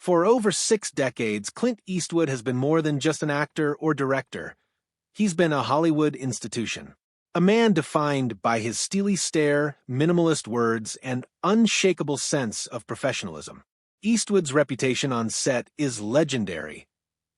For over 6 decades, Clint Eastwood has been more than just an actor or director. He's been a Hollywood institution. A man defined by his steely stare, minimalist words, and unshakable sense of professionalism. Eastwood's reputation on set is legendary.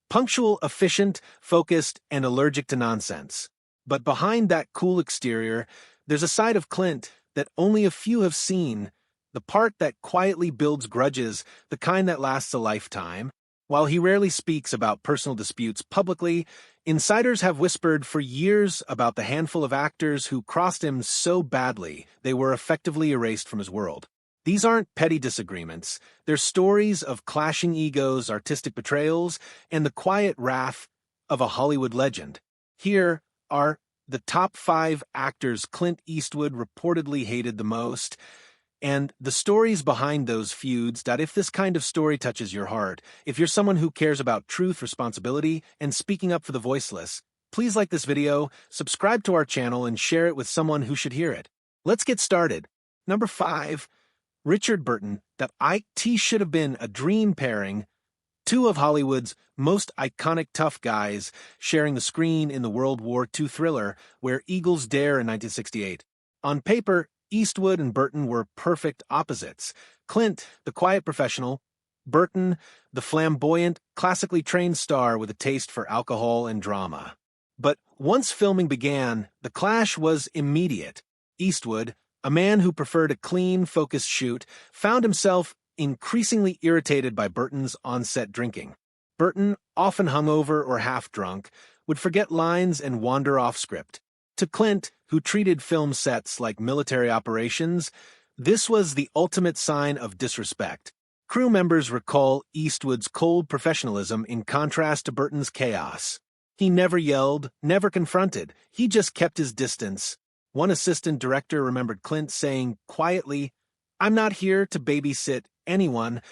Punctual, efficient, focused, and allergic to nonsense. But behind that cool exterior, there's a side of Clint that only a few have seen, the part that quietly builds grudges, the kind that lasts a lifetime. While he rarely speaks about personal disputes publicly, insiders have whispered for years about the handful of actors who crossed him so badly they were effectively erased from his world. These aren't petty disagreements. They're stories of clashing egos, artistic betrayals, and the quiet wrath of a Hollywood legend. Here are the top 5 actors Clint Eastwood reportedly hated the most, and the stories behind those feuds. If this kind of story touches your heart, if you're someone who cares about truth, responsibility, and speaking up for the voiceless, please like this video, subscribe to our channel, and share it with someone who should hear it. Let's get started. Number 5. Richard Burton. That should have been a dream pairing. 2 of Hollywood's most iconic tough guys sharing the screen in the World War II thriller Where Eagles Dare in 1968. On paper, Eastwood and Burton were perfect opposites. Clint, the quiet professional; Burton, the flamboyant, classically trained star with a taste for alcohol and drama. But once filming began, the clash was immediate. Eastwood, a man who preferred a clean, focused shoot, found himself increasingly irritated by Burton's on-set drinking. Burton, often hungover or half-drunk, would forget lines and wander off script. To Clint, who treated film sets like military operations, this was the ultimate sign of disrespect. Crew members recall Eastwood's cold professionalism in contrast to Burton's chaos. He never yelled, never confronted. He just kept his distance. One assistant director remembered Clint saying quietly, "I'm not here to babysit anyone."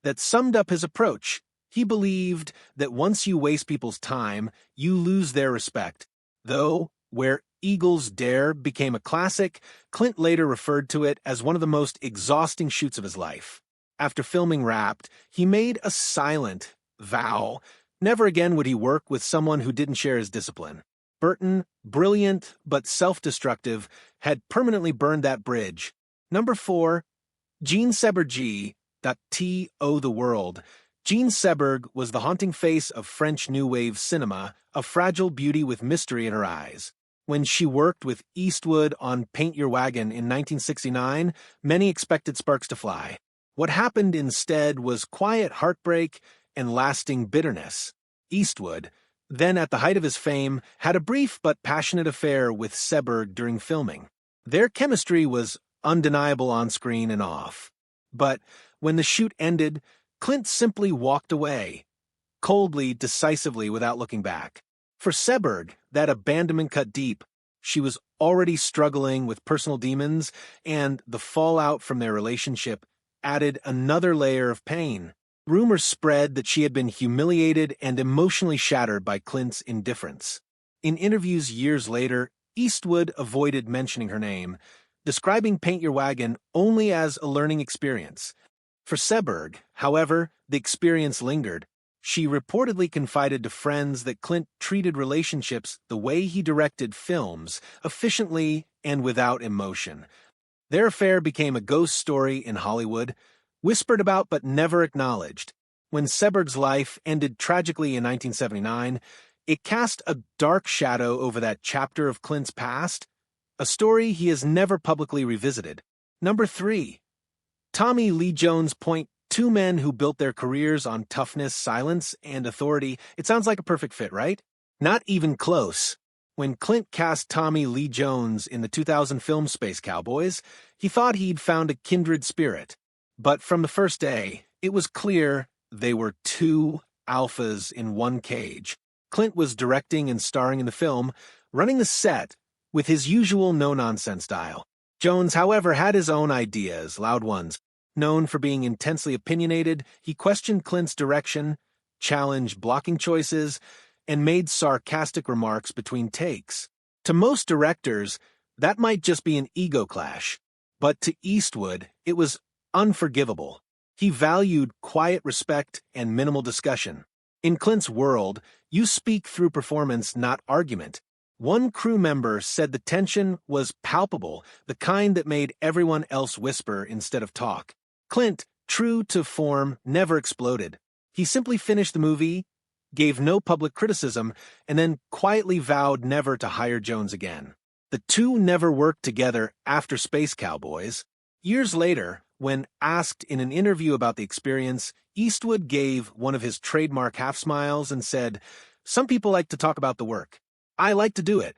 That summed up his approach. He believed that once you waste people's time, you lose their respect. Though, Where Eagles Dare became a classic, Clint later referred to it as one of the most exhausting shoots of his life. After filming wrapped, he made a silent vow. Never again would he work with someone who didn't share his discipline. Burton, brilliant but self-destructive, had permanently burned that bridge. Number 4. Jean Seberg. The world. Jean Seberg was the haunting face of French New Wave cinema, a fragile beauty with mystery in her eyes. When she worked with Eastwood on Paint Your Wagon in 1969, many expected sparks to fly. What happened instead was quiet heartbreak and lasting bitterness. Eastwood, then at the height of his fame, had a brief but passionate affair with Seberg during filming. Their chemistry was undeniable on screen and off. But when the shoot ended, Clint simply walked away, coldly, decisively, without looking back. For Seberg, that abandonment cut deep. She was already struggling with personal demons, and the fallout from their relationship added another layer of pain. Rumors spread that she had been humiliated and emotionally shattered by Clint's indifference. In interviews years later, Eastwood avoided mentioning her name, describing Paint Your Wagon only as a learning experience. For Seberg, however, the experience lingered. She reportedly confided to friends that Clint treated relationships the way he directed films, efficiently and without emotion. Their affair became a ghost story in Hollywood, whispered about but never acknowledged. When Seberg's life ended tragically in 1979, it cast a dark shadow over that chapter of Clint's past, a story he has never publicly revisited. Number 3. Tommy Lee Jones. 2 men who built their careers on toughness, silence, and authority. It sounds like a perfect fit, right? Not even close. When Clint cast Tommy Lee Jones in the 2000 film Space Cowboys, he thought he'd found a kindred spirit. But from the first day, it was clear they were 2 alphas in one cage. Clint was directing and starring in the film, running the set with his usual no-nonsense style. Jones, however, had his own ideas, loud ones. Known for being intensely opinionated, he questioned Clint's direction, challenged blocking choices, and made sarcastic remarks between takes. To most directors, that might just be an ego clash, but to Eastwood, it was unforgivable. He valued quiet respect and minimal discussion. In Clint's world, you speak through performance, not argument. One crew member said the tension was palpable, the kind that made everyone else whisper instead of talk. Clint, true to form, never exploded. He simply finished the movie, gave no public criticism, and then quietly vowed never to hire Jones again. The two never worked together after Space Cowboys. Years later, when asked in an interview about the experience, Eastwood gave one of his trademark half-smiles and said, "Some people like to talk about the work. I like to do it."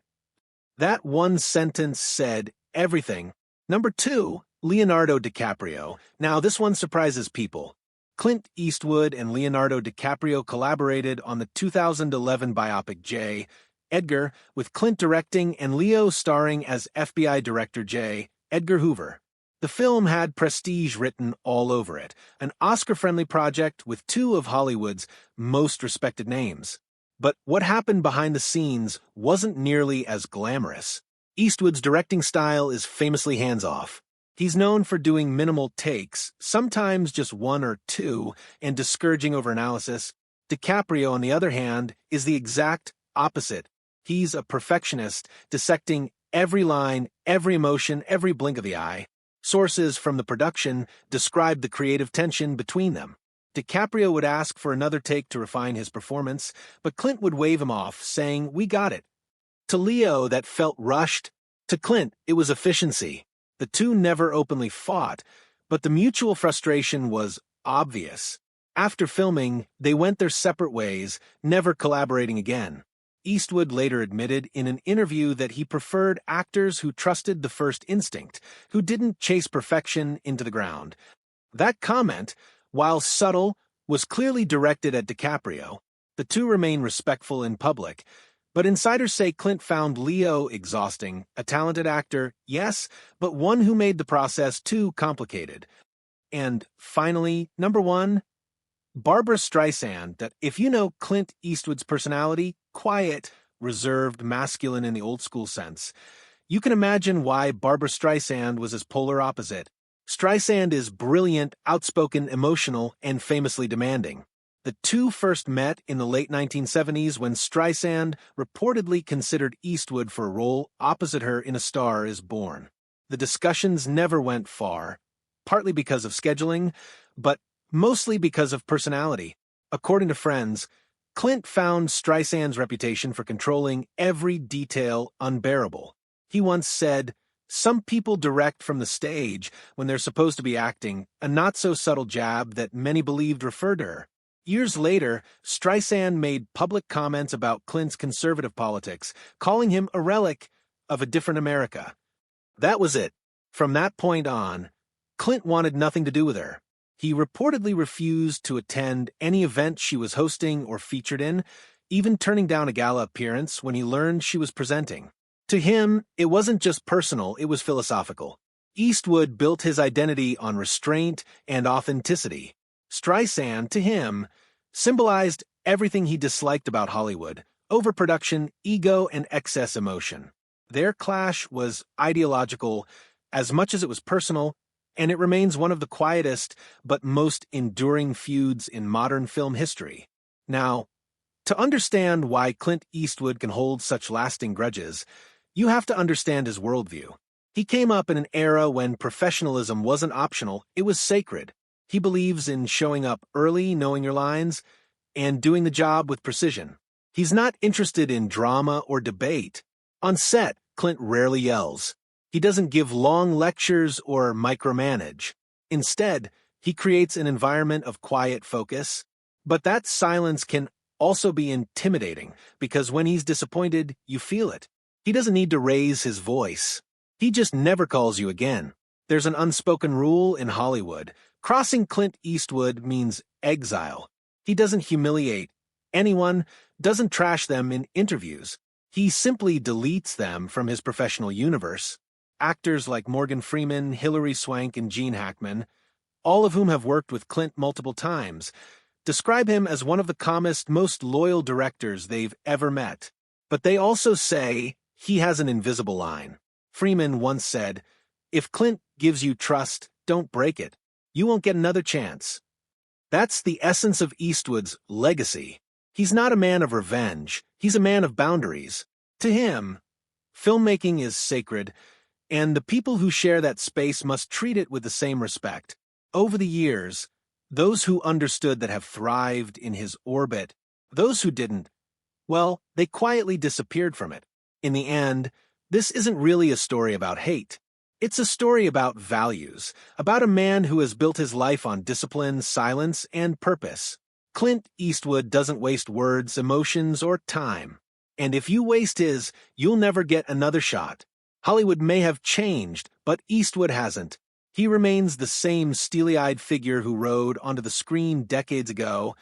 That one sentence said everything. Number 2, Leonardo DiCaprio. Now, this one surprises people. Clint Eastwood and Leonardo DiCaprio collaborated on the 2011 biopic J. Edgar, with Clint directing and Leo starring as FBI Director J. Edgar Hoover. The film had prestige written all over it, an Oscar-friendly project with two of Hollywood's most respected names. But what happened behind the scenes wasn't nearly as glamorous. Eastwood's directing style is famously hands-off. He's known for doing minimal takes, sometimes just 1 or 2, and discouraging overanalysis. DiCaprio, on the other hand, is the exact opposite. He's a perfectionist, dissecting every line, every emotion, every blink of the eye. Sources from the production described the creative tension between them. DiCaprio would ask for another take to refine his performance, but Clint would wave him off, saying, "We got it." To Leo, that felt rushed. To Clint, it was efficiency. The two never openly fought, but the mutual frustration was obvious. After filming, they went their separate ways, never collaborating again. Eastwood later admitted in an interview that he preferred actors who trusted the first instinct, who didn't chase perfection into the ground. That comment, while subtle, was clearly directed at DiCaprio. The two remain respectful in public, but insiders say Clint found Leo exhausting, a talented actor, yes, but one who made the process too complicated. And finally, number 1, Barbra Streisand. That if you know Clint Eastwood's personality, quiet, reserved, masculine in the old-school sense, you can imagine why Barbra Streisand was his polar opposite. Streisand is brilliant, outspoken, emotional, and famously demanding. The two first met in the late 1970s when Streisand reportedly considered Eastwood for a role opposite her in A Star is Born. The discussions never went far, partly because of scheduling, but mostly because of personality. According to friends, Clint found Streisand's reputation for controlling every detail unbearable. He once said, "Some people direct from the stage when they're supposed to be acting," a not-so-subtle jab that many believed referred to her. Years later, Streisand made public comments about Clint's conservative politics, calling him a relic of a different America. That was it. From that point on, Clint wanted nothing to do with her. He reportedly refused to attend any event she was hosting or featured in, even turning down a gala appearance when he learned she was presenting. To him, it wasn't just personal, it was philosophical. Eastwood built his identity on restraint and authenticity. Streisand, to him, symbolized everything he disliked about Hollywood: overproduction, ego, and excess emotion. Their clash was ideological as much as it was personal, and it remains one of the quietest but most enduring feuds in modern film history. Now, to understand why Clint Eastwood can hold such lasting grudges, you have to understand his worldview. He came up in an era when professionalism wasn't optional, it was sacred. He believes in showing up early, knowing your lines, and doing the job with precision. He's not interested in drama or debate. On set, Clint rarely yells. He doesn't give long lectures or micromanage. Instead, he creates an environment of quiet focus. But that silence can also be intimidating, because when he's disappointed, you feel it. He doesn't need to raise his voice. He just never calls you again. There's an unspoken rule in Hollywood. Crossing Clint Eastwood means exile. He doesn't humiliate anyone, doesn't trash them in interviews. He simply deletes them from his professional universe. Actors like Morgan Freeman, Hilary Swank, and Gene Hackman, all of whom have worked with Clint multiple times, describe him as one of the calmest, most loyal directors they've ever met. But they also say he has an invisible line. Freeman once said, "If Clint gives you trust, don't break it. You won't get another chance. That's the essence of Eastwood's legacy. He's not a man of revenge. He's a man of boundaries. To him, filmmaking is sacred, and the people who share that space must treat it with the same respect. Over the years, those who understood that have thrived in his orbit. Those who didn't, well, they quietly disappeared from it. In the end, this isn't really a story about hate. It's a story about values, about a man who has built his life on discipline, silence, and purpose. Clint Eastwood doesn't waste words, emotions, or time. And if you waste his, you'll never get another shot. Hollywood may have changed, but Eastwood hasn't. He remains the same steely-eyed figure who rode onto the screen decades ago,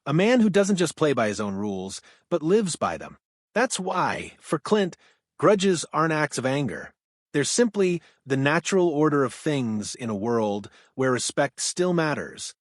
a man who doesn't just play by his own rules, but lives by them. That's why, for Clint, grudges aren't acts of anger. They're simply the natural order of things in a world where respect still matters.